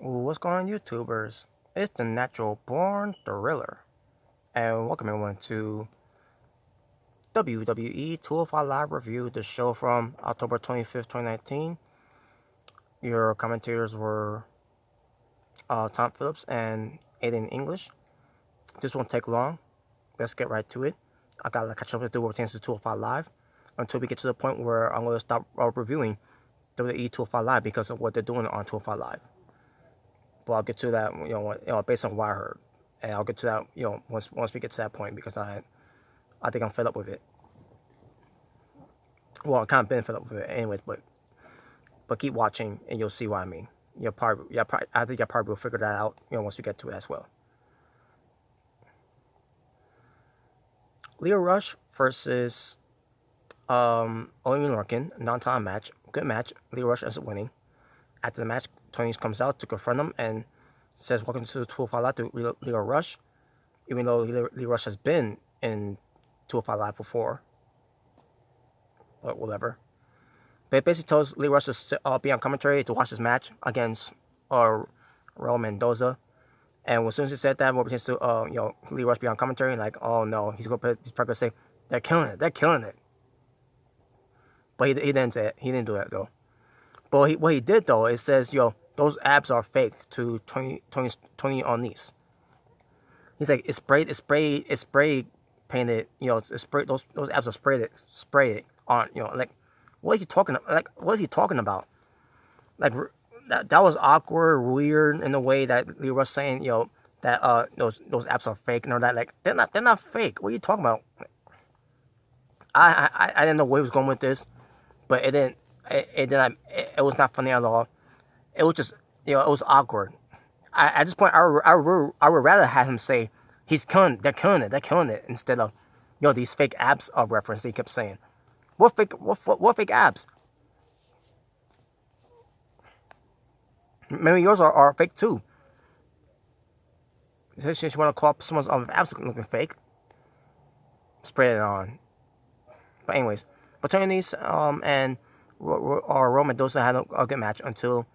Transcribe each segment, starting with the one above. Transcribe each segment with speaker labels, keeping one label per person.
Speaker 1: What's going on, YouTubers? It's the Natural Born Thriller, and welcome everyone to WWE 205 Live Review, the show from October 25th, 2019. Your commentators were Tom Phillips and Aiden English. This won't take long. Let's get right to it. I got to catch up to do what pertains to 205 Live until we get to the point where I'm going to stop reviewing WWE 205 Live because of what they're doing on 205 Live. But I'll get to that, based on what I heard, and I'll get to that, once we get to that point because I think I'm fed up with it. Well, I've kind of been fed up with it, anyways. But keep watching, and you'll see what I mean. I think you probably will figure that out, once we get to it as well. Leo Rush versus Owen Lorcan, non-time match, good match. Leo Rush ends up winning. After the match, Tony comes out to confront him and says, "Welcome to 205 Live to Leo Rush," even though Leo Rush has been in 205 Live before. But whatever. But it basically tells Leo Rush to be on commentary to watch this match against Raul Mendoza. And as soon as he said that, what pertains to Leo Rush be on commentary, like, oh no, he's probably gonna say, they're killing it. But he didn't say it. He didn't do that though. But what he did though, it says, those abs are fake to Tony Ortiz. He's like, it's spray painted, it's spray, those abs are sprayed on, like, what is he talking about? Like, that was awkward, weird in a way that Lee was saying, that those abs are fake and all that. Like, they're not fake. What are you talking about? I didn't know where he was going with this, but it was not funny at all. It was just, it was awkward. At this point, I would rather have him say, they're killing it, instead of, these fake abs of reference he kept saying. What fake abs? Maybe yours are fake too. Since you want to call someone's abs looking fake, spray it on. But anyways, Tony's and Raul Mendoza had a good match until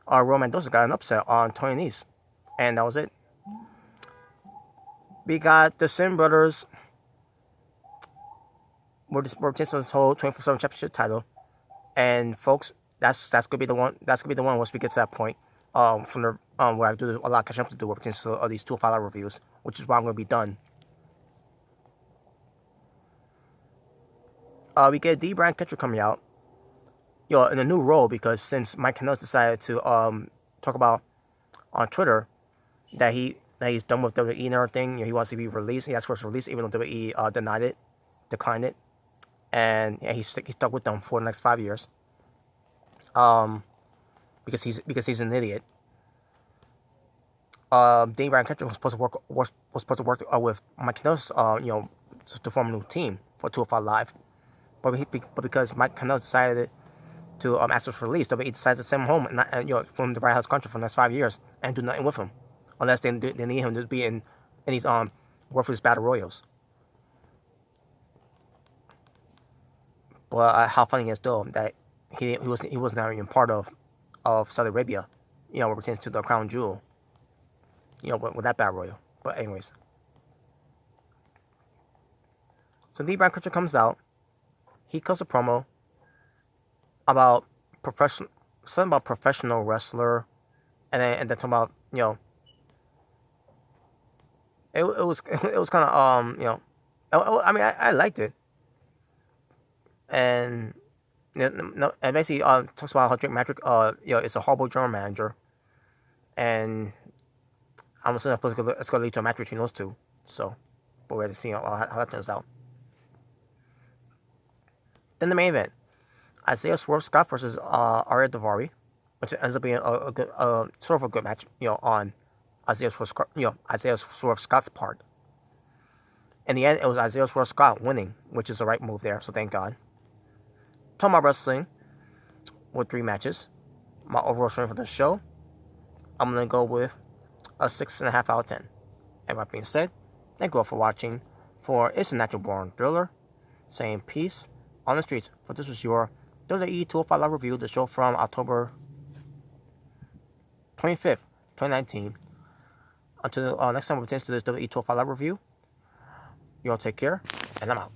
Speaker 1: Raul Mendoza got an upset on Tony Nese, and that was it. We got the Sin Brothers were this whole 24/7 championship title, and folks, that's gonna be the one. That's gonna be the one once we get to that point. From the where I do a lot of catching up to do with potential of these 205 Live reviews, which is why I'm gonna be done. We get D. Brian Kendrick coming out, in a new role, because since Mike Kanellis decided to talk about on Twitter that he's done with WWE and everything, he wants to be released. He asked for his release, even though WWE declined it, and he's stuck with them for the next 5 years. Because he's an idiot. Dave Brian Kendrick was supposed to work with Mike Kanellis, to form a new team for 205 Live, but because Mike Kanellis decided to ask for release, WWE decided to send him home and from the White House country for the next 5 years and do nothing with him, unless they need him to be in these worthless battle royals. But how funny is though that he was not even part of Saudi Arabia, what pertains to the crown jewel, with that battle royal. But anyways, so Lee Brian Kendrick comes out, he cuts a promo about professional wrestler, and then talking about, it was kind of I mean, I liked it, and and basically talks about how Drake Magic is a horrible general manager, and I'm assuming it's gonna lead to a match between those two. So, but we have to see how that turns out. Then the main event, Isaiah Swerve Scott versus Arya Daivari, which ends up being a good, sort of a good match, on Isaiah Swerve Scott's part. In the end, it was Isaiah Swerve Scott winning, which is the right move there. So thank God. Talking about wrestling with 3 matches, my overall rating for the show, I'm gonna go with a 6.5 out of 10. And that being said, thank you all for watching. For It's a Natural Born Thriller, saying peace on the streets. For this was your WWE 205 Live review, the show from October 25th, 2019. Until next time we return to this WWE 205 Live review, you all take care, and I'm out.